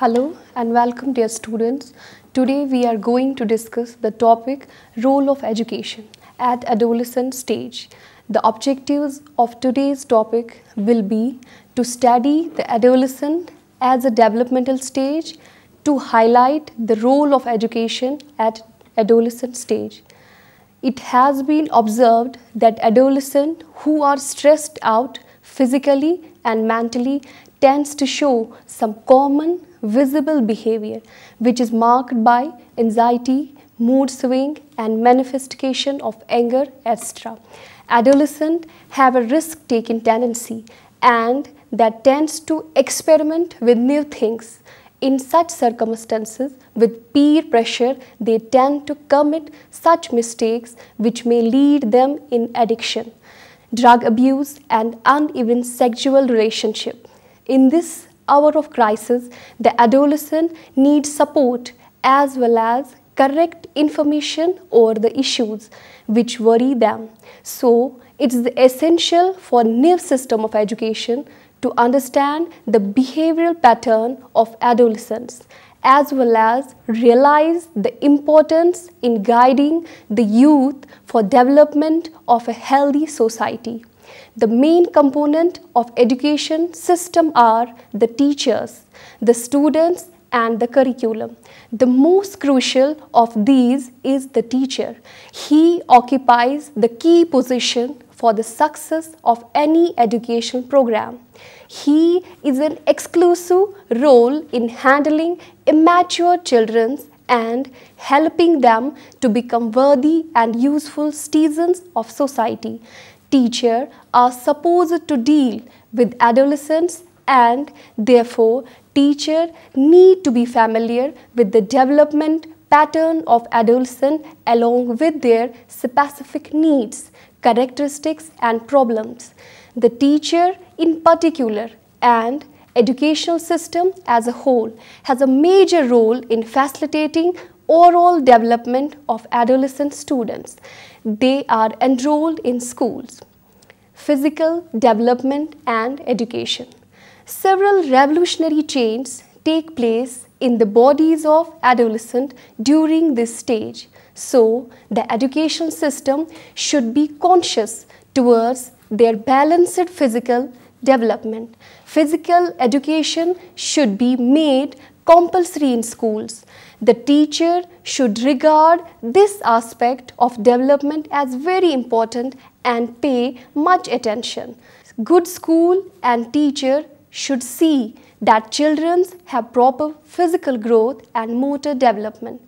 Hello and welcome dear students. Today we are going to discuss the topic role of education at adolescent stage. The objectives of today's topic will be to study the adolescent as a developmental stage, to highlight the role of education at adolescent stage. It has been observed that adolescents who are stressed out physically and mentally tends to show some common visible behavior which is marked by anxiety, mood swing and manifestation of anger, etc. Adolescents have a risk-taking tendency and that tends to experiment with new things. In such circumstances, with peer pressure, they tend to commit such mistakes which may lead them in addiction, drug abuse and uneven sexual relationship. In this hour of crisis, the adolescent needs support as well as correct information over the issues which worry them. So, it is essential for new system of education to understand the behavioral pattern of adolescents as well as realize the importance in guiding the youth for development of a healthy society. The main component of education system are the teachers, the students and the curriculum. The most crucial of these is the teacher. He occupies the key position for the success of any education program. He is an exclusive role in handling immature children and helping them to become worthy and useful citizens of society. Teachers are supposed to deal with adolescents and therefore teachers need to be familiar with the development pattern of adolescents along with their specific needs, characteristics and problems. The teacher in particular and educational system as a whole has a major role in facilitating overall development of adolescent students. They are enrolled in schools. Physical development and education. Several revolutionary changes take place in the bodies of adolescents during this stage. So, the education system should be conscious towards their balanced physical development. Physical education should be made compulsory in schools. The teacher should regard this aspect of development as very important and pay much attention. Good school and teacher should see that children have proper physical growth and motor development.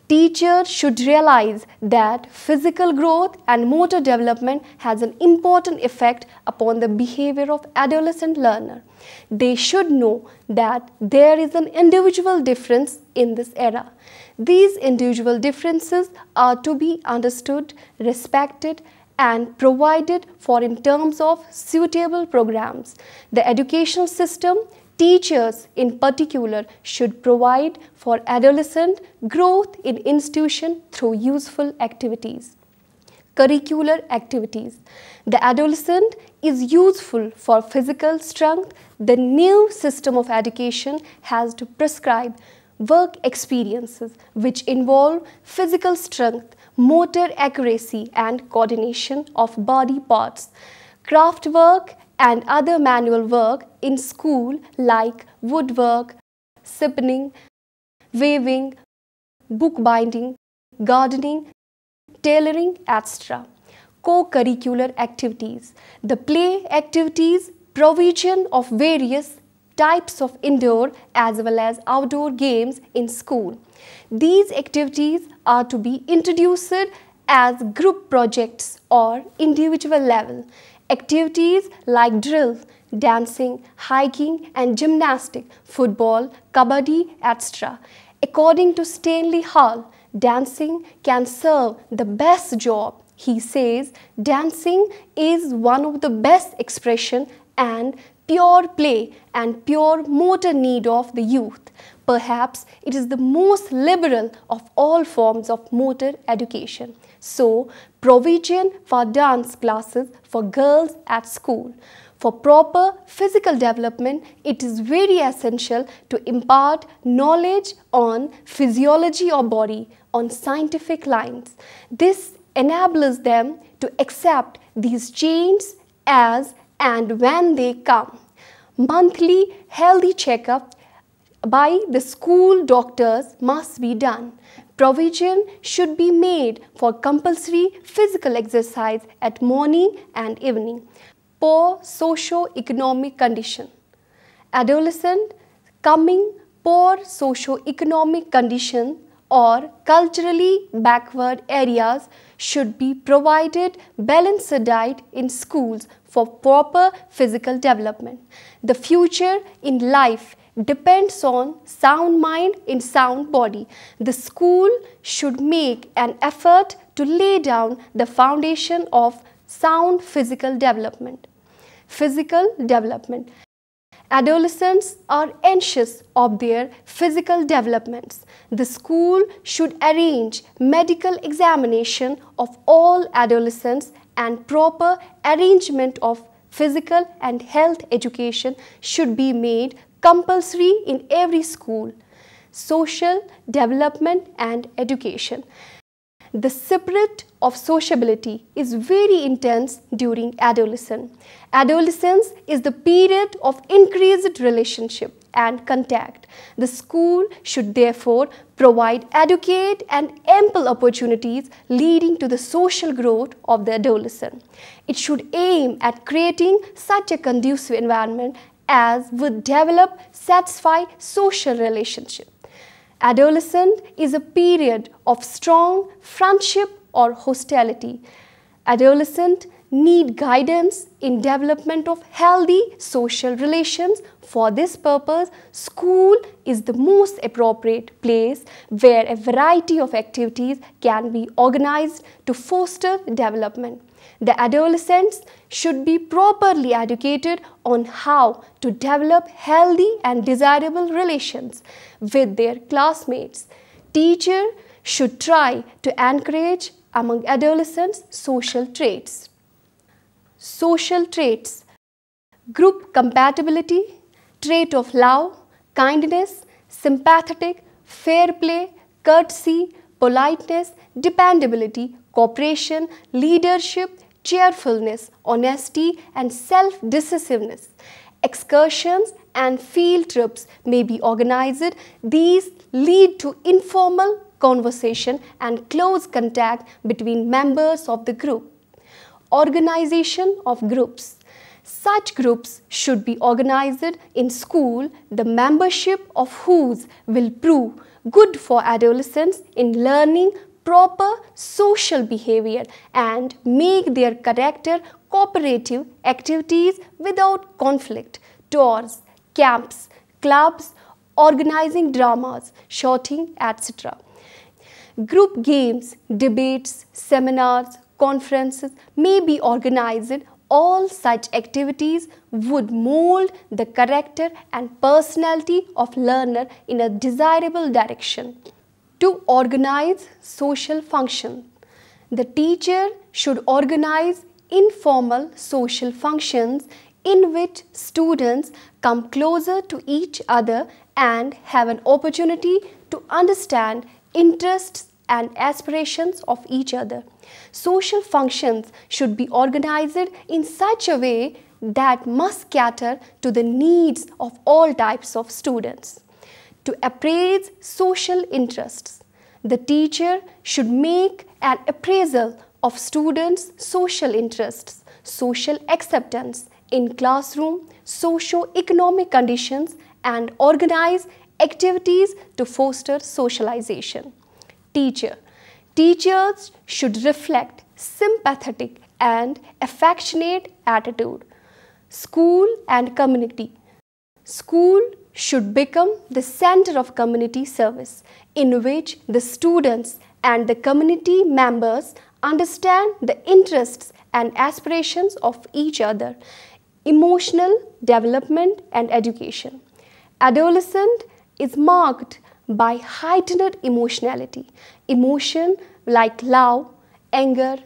Teachers should realize that physical growth and motor development has an important effect upon the behavior of adolescent learner. They should know that there is an individual difference in this era. These individual differences are to be understood, respected, and provided for in terms of suitable programs. The educational system, teachers in particular, should provide for adolescent growth in institution through useful activities. Curricular activities. The adolescent is useful for physical strength. The new system of education has to prescribe work experiences which involve physical strength, motor accuracy and coordination of body parts, craft work and other manual work in school like woodwork, spinning, weaving, bookbinding, gardening, tailoring, etc. Co-curricular activities. The play activities, provision of various types of indoor as well as outdoor games in school. These activities are to be introduced as group projects or individual level. Activities like drill, dancing, hiking and gymnastics, football, kabaddi, etc. According to Stanley Hall, dancing can serve the best job. He says dancing is one of the best expression and pure play and pure motor need of the youth. Perhaps it is the most liberal of all forms of motor education. So, provision for dance classes for girls at school, For proper physical development, it is very essential to impart knowledge on physiology of body on scientific lines. This enables them to accept these changes as and when they come. Monthly healthy checkup by the school doctors must be done. Provision should be made for compulsory physical exercise at morning and evening. Poor socio-economic condition. Adolescent coming poor socio-economic condition or culturally backward areas should be provided balanced diet in schools for proper physical development. The future in life depends on sound mind in sound body. The school should make an effort to lay down the foundation of sound physical development. Physical development. Adolescents are anxious of their physical developments. The school should arrange medical examination of all adolescents and proper arrangement of physical and health education should be made compulsory in every school. Social development and education. The spirit of sociability is very intense during adolescence. Adolescence is the period of increased relationship and contact. The school should therefore provide adequate and ample opportunities leading to the social growth of the adolescent. It should aim at creating such a conducive environment as would develop satisfying social relationship. Adolescence is a period of strong friendship or hostility. Adolescents need guidance in development of healthy social relations. For this purpose, school is the most appropriate place where a variety of activities can be organized to foster development. The adolescents should be properly educated on how to develop healthy and desirable relations with their classmates. Teachers should try to encourage among adolescents social traits. Social traits. Group compatibility, trait of love, kindness, sympathetic, fair play, courtesy, politeness, dependability, cooperation, leadership, cheerfulness, honesty and self-decisiveness. Excursions and field trips may be organized. These lead to informal conversation and close contact between members of the group. Organization of groups. Such groups should be organized in school, the membership of whose will prove good for adolescents in learning proper social behavior and make their character cooperative activities without conflict. Tours, camps, clubs, organizing dramas, shouting, etc. Group games, debates, seminars, conferences may be organized. All such activities would mold the character and personality of learner in a desirable direction. To organize social function, the teacher should organize informal social functions in which students come closer to each other and have an opportunity to understand interests and aspirations of each other. Social functions should be organized in such a way that must cater to the needs of all types of students. To appraise social interests, the teacher should make an appraisal of students' social interests, social acceptance in classroom, socio-economic conditions and organize activities to foster socialization. Teachers should reflect sympathetic and affectionate attitude. School and community. School should become the center of community service in which the students and the community members understand the interests and aspirations of each other. Emotional development and education. Adolescence is marked by heightened emotionality. Emotion like love, anger,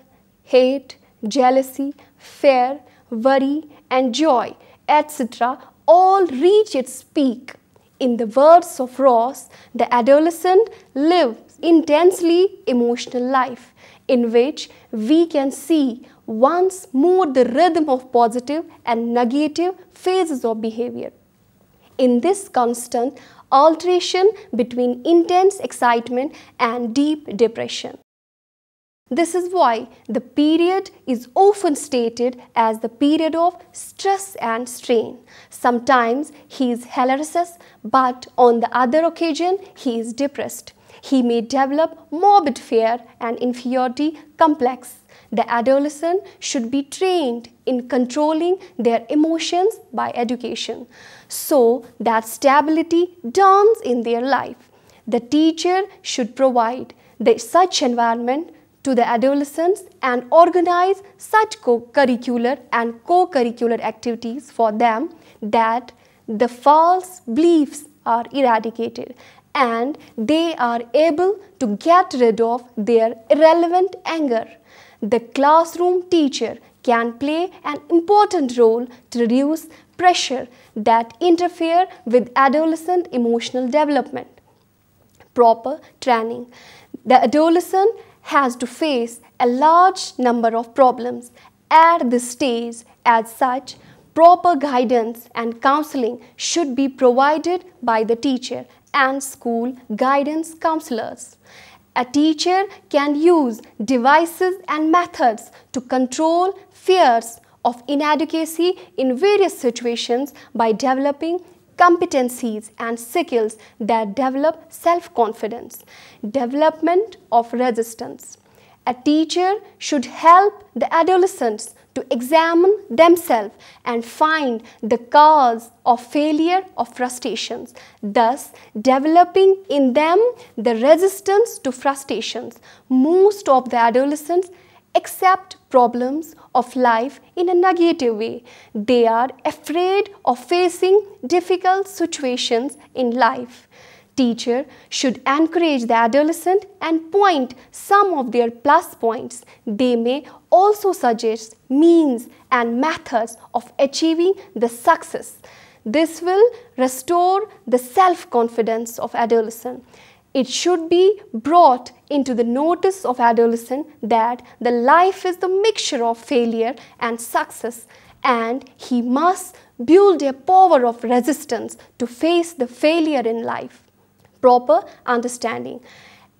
hate, jealousy, fear, worry, and joy, etc., all reach its peak. In the words of Ross, the adolescent lives intensely emotional life, in which we can see once more the rhythm of positive and negative phases of behavior. In this constant alteration between intense excitement and deep depression. This is why the period is often stated as the period of stress and strain. Sometimes he is hilarious, but on the other occasion he is depressed. He may develop morbid fear and inferiority complex. The adolescent should be trained in controlling their emotions by education, so that stability dawns in their life. The teacher should provide such environment to the adolescents and organize such co-curricular and co-curricular activities for them that the false beliefs are eradicated and they are able to get rid of their irrelevant anger. The classroom teacher can play an important role to reduce pressure that interfere with adolescent emotional development. Proper training. The adolescent has to face a large number of problems at this stage. As such, proper guidance and counseling should be provided by the teacher and school guidance counselors. A teacher can use devices and methods to control fears of inadequacy in various situations by developing competencies and skills that develop self-confidence. Development of resistance. A teacher should help the adolescents to examine themselves and find the cause of failure or frustrations, thus developing in them the resistance to frustrations. Most of the adolescents accept problems of life in a negative way. They are afraid of facing difficult situations in life. Teacher should encourage the adolescent and point some of their plus points. They may also suggest means and methods of achieving the success. This will restore the self-confidence of adolescent. It should be brought into the notice of adolescent that the life is the mixture of failure and success, and he must build a power of resistance to face the failure in life. Proper understanding.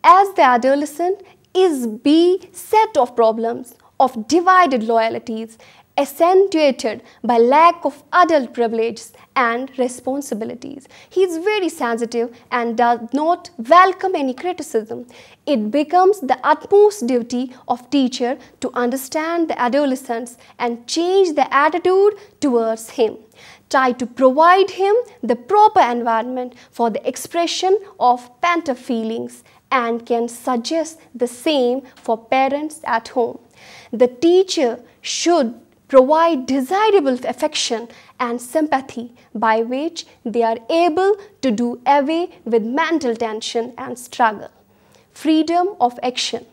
As the adolescent is beset of problems of divided loyalties, accentuated by lack of adult privileges and responsibilities. He is very sensitive and does not welcome any criticism. It becomes the utmost duty of teacher to understand the adolescents and change the attitude towards him. Try to provide him the proper environment for the expression of pent-up feelings and can suggest the same for parents at home. The teacher should provide desirable affection and sympathy by which they are able to do away with mental tension and struggle. Freedom of action.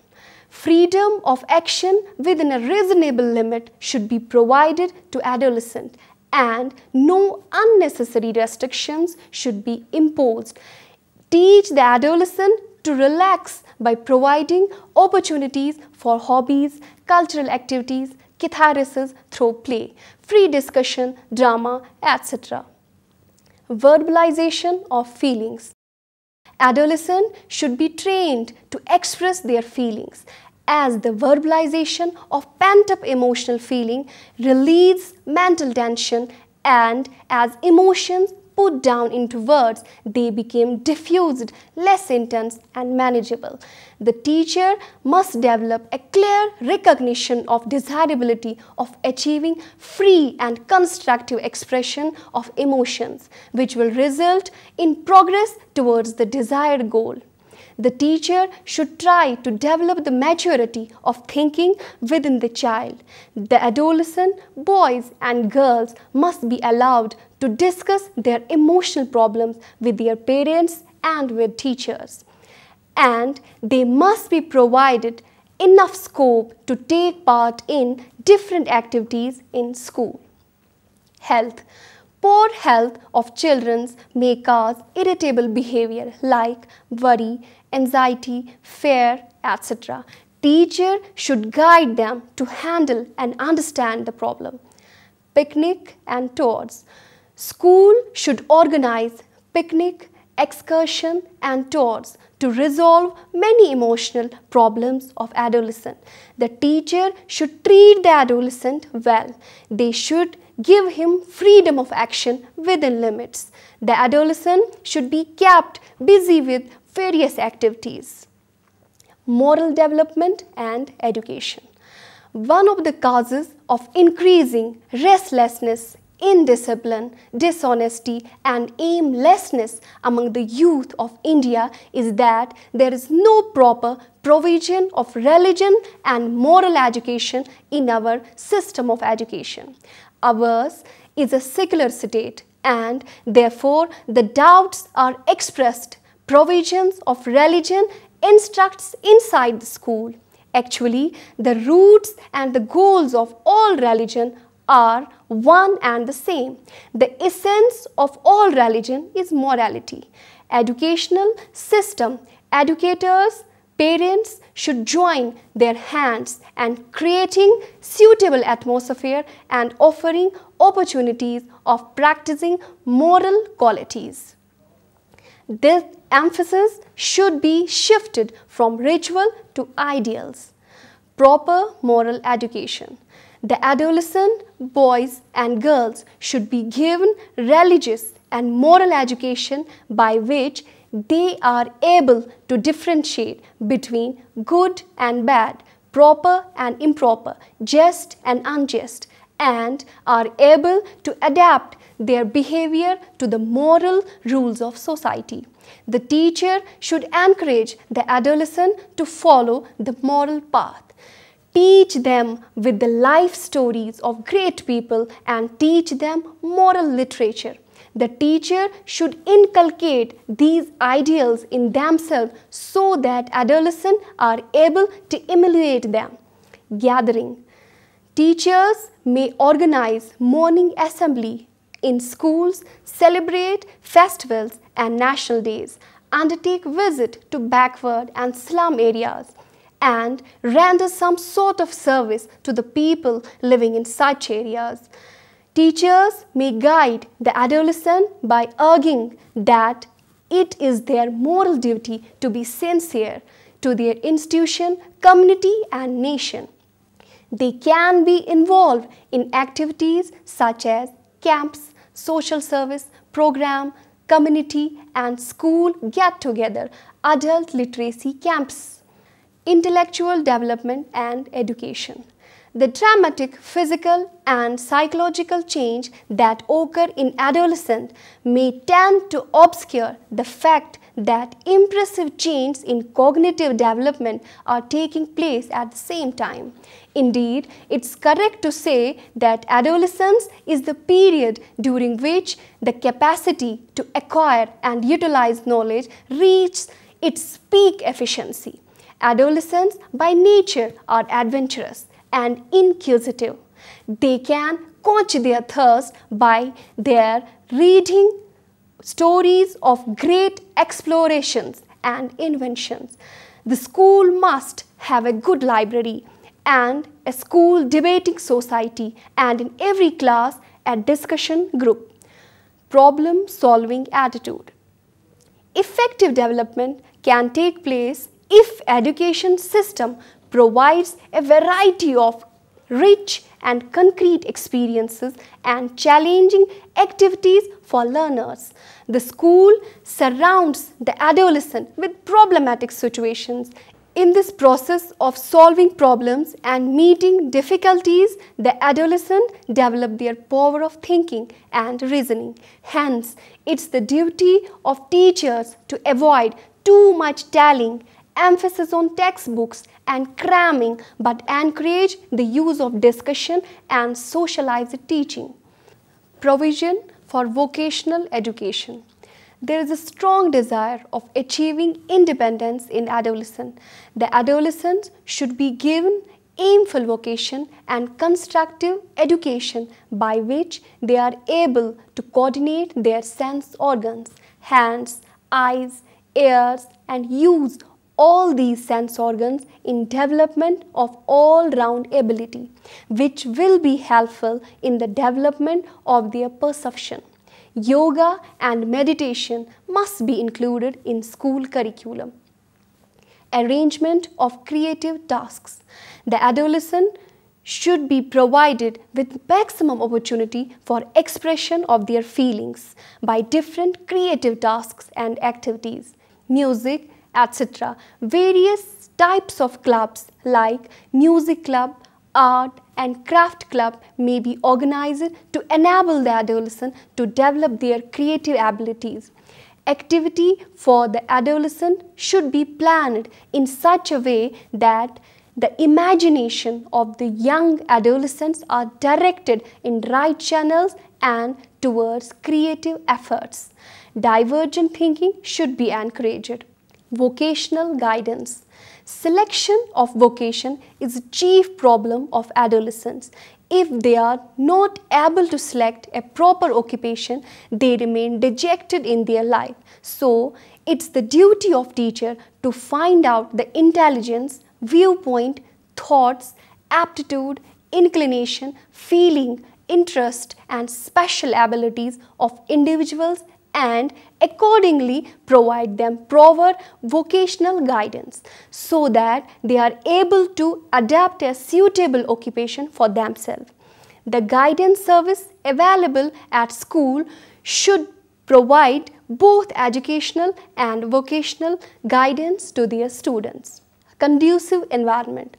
Freedom of action within a reasonable limit should be provided to adolescents, and no unnecessary restrictions should be imposed. Teach the adolescent to relax by providing opportunities for hobbies, cultural activities, catharsis through play, free discussion, drama, etc. Verbalization of feelings. Adolescents should be trained to express their feelings, as the verbalization of pent-up emotional feeling relieves mental tension, and as emotions put down into words, they became diffused, less intense and manageable. The teacher must develop a clear recognition of desirability of achieving free and constructive expression of emotions, which will result in progress towards the desired goal. The teacher should try to develop the maturity of thinking within the child. The adolescent boys and girls must be allowed to discuss their emotional problems with their parents and with teachers. And they must be provided enough scope to take part in different activities in school. Health. Poor health of children may cause irritable behavior like worry, anxiety, fear, etc. Teacher should guide them to handle and understand the problem. Picnic and tours. School should organize picnic, excursion and tours to resolve many emotional problems of adolescent. The teacher should treat the adolescent well. They should give him freedom of action within limits. The adolescent should be kept busy with various activities. Moral development and education. One of the causes of increasing restlessness, indiscipline, dishonesty and aimlessness among the youth of India is that there is no proper provision of religion and moral education in our system of education. Ours is a secular state and therefore the doubts are expressed. Provisions of religion instructs inside the school. Actually, the roots and the goals of all religion are one and the same. The essence of all religion is morality. Educational system, educators, parents should join their hands and creating suitable atmosphere and offering opportunities of practicing moral qualities. This emphasis should be shifted from ritual to ideals. Proper moral education. The adolescent boys and girls should be given religious and moral education by which they are able to differentiate between good and bad, proper and improper, just and unjust, and are able to adapt their behavior to the moral rules of society. The teacher should encourage the adolescent to follow the moral path. Teach them with the life stories of great people and teach them moral literature. The teacher should inculcate these ideals in themselves so that adolescents are able to emulate them. Gathering. Teachers may organize morning assembly in schools, celebrate festivals and national days, undertake visit to backward and slum areas, and render some sort of service to the people living in such areas. Teachers may guide the adolescent by urging that it is their moral duty to be sincere to their institution, community and nation. They can be involved in activities such as camps, social service program, community and school get-together, adult literacy camps. Intellectual development and education. The dramatic physical and psychological change that occur in adolescence may tend to obscure the fact that impressive changes in cognitive development are taking place at the same time. Indeed, it's correct to say that adolescence is the period during which the capacity to acquire and utilize knowledge reaches its peak efficiency. Adolescents by nature are adventurous and inquisitive. They can quench their thirst by their reading stories of great explorations and inventions. The school must have a good library and a school debating society and in every class a discussion group. Problem-solving attitude. Effective development can take place if education system provides a variety of rich and concrete experiences and challenging activities for learners. The school surrounds the adolescent with problematic situations. In this process of solving problems and meeting difficulties, the adolescent develop their power of thinking and reasoning. Hence, it's the duty of teachers to avoid too much tallying, emphasis on textbooks and cramming, but encourage the use of discussion and socialized teaching. Provision for vocational education. There is a strong desire of achieving independence in adolescents. The adolescents should be given aimful vocation and constructive education by which they are able to coordinate their sense organs, hands, eyes, ears, and use all these sense organs in development of all-round ability, which will be helpful in the development of their perception. Yoga and meditation must be included in school curriculum. Arrangement of creative tasks. The adolescent should be provided with maximum opportunity for expression of their feelings by different creative tasks and activities, music, etc. Various types of clubs like music club, art and craft club may be organized to enable the adolescent to develop their creative abilities. Activity for the adolescent should be planned in such a way that the imagination of the young adolescents are directed in right channels and towards creative efforts. Divergent thinking should be encouraged. Vocational guidance. Selection of vocation is a chief problem of adolescents. If they are not able to select a proper occupation, they remain dejected in their life. So, it's the duty of teacher to find out the intelligence, viewpoint, thoughts, aptitude, inclination, feeling, interest and special abilities of individuals and accordingly provide them proper vocational guidance so that they are able to adapt a suitable occupation for themselves. The guidance service available at school should provide both educational and vocational guidance to their students. Conducive environment.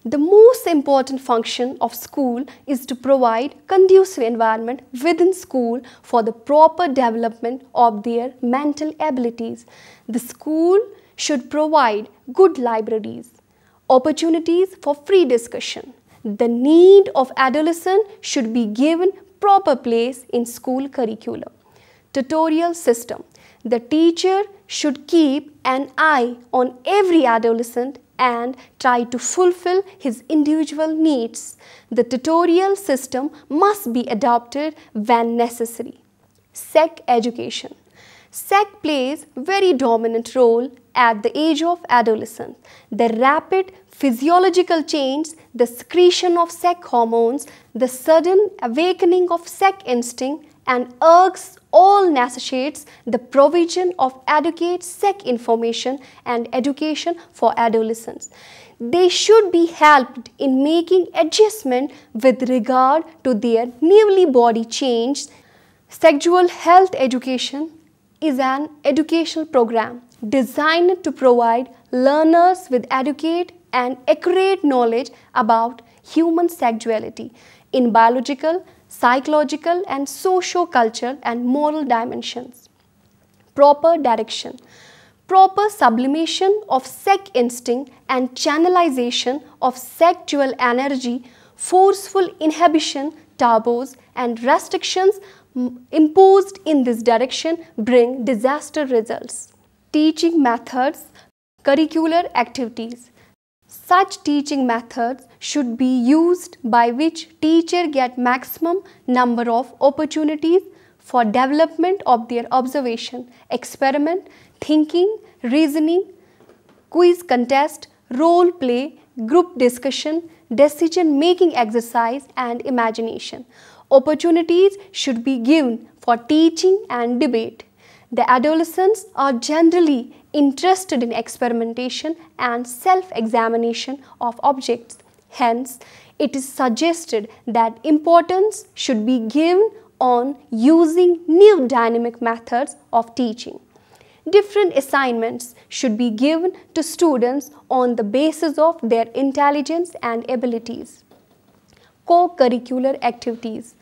The most important function of school is to provide conducive environment within school for the proper development of their mental abilities. The school should provide good libraries, opportunities for free discussion. The need of adolescents should be given proper place in school curriculum. Tutorial system. The teacher should keep an eye on every adolescent and try to fulfill his individual needs. The tutorial system must be adopted when necessary. SEC education. SEC plays very dominant role at the age of adolescence. The rapid physiological change, the secretion of SEC hormones, the sudden awakening of SEC instinct and urges all necessitates the provision of adequate SEC information and education for adolescents. They should be helped in making adjustment with regard to their newly body change. Sexual health education is an educational program designed to provide learners with adequate and accurate knowledge about human sexuality in biological, psychological and socio-cultural and moral dimensions. Proper direction. Proper sublimation of SEC instinct and channelization of sexual energy, forceful inhibition, taboos and restrictions imposed in this direction bring disaster results. Teaching methods, curricular activities. Such teaching methods should be used by which teacher get maximum number of opportunities for development of their observation, experiment, thinking, reasoning, quiz contest, role play, group discussion, decision making exercise and imagination. Opportunities should be given for teaching and debate. The adolescents are generally interested in experimentation and self-examination of objects. Hence, it is suggested that importance should be given on using new dynamic methods of teaching. Different assignments should be given to students on the basis of their intelligence and abilities. Co-curricular activities.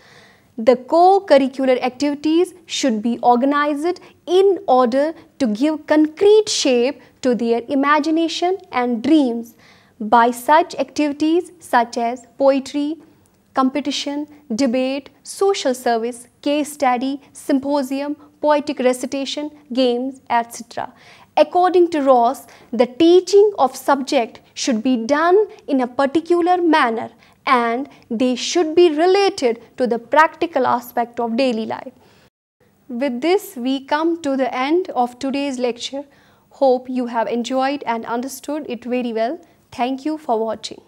The co-curricular activities should be organized in order to give concrete shape to their imagination and dreams by such activities such as poetry, competition, debate, social service, case study, symposium, poetic recitation, games, etc. According to Ross, the teaching of subject should be done in a particular manner and they should be related to the practical aspect of daily life. With this, we come to the end of today's lecture. Hope you have enjoyed and understood it very well. Thank you for watching.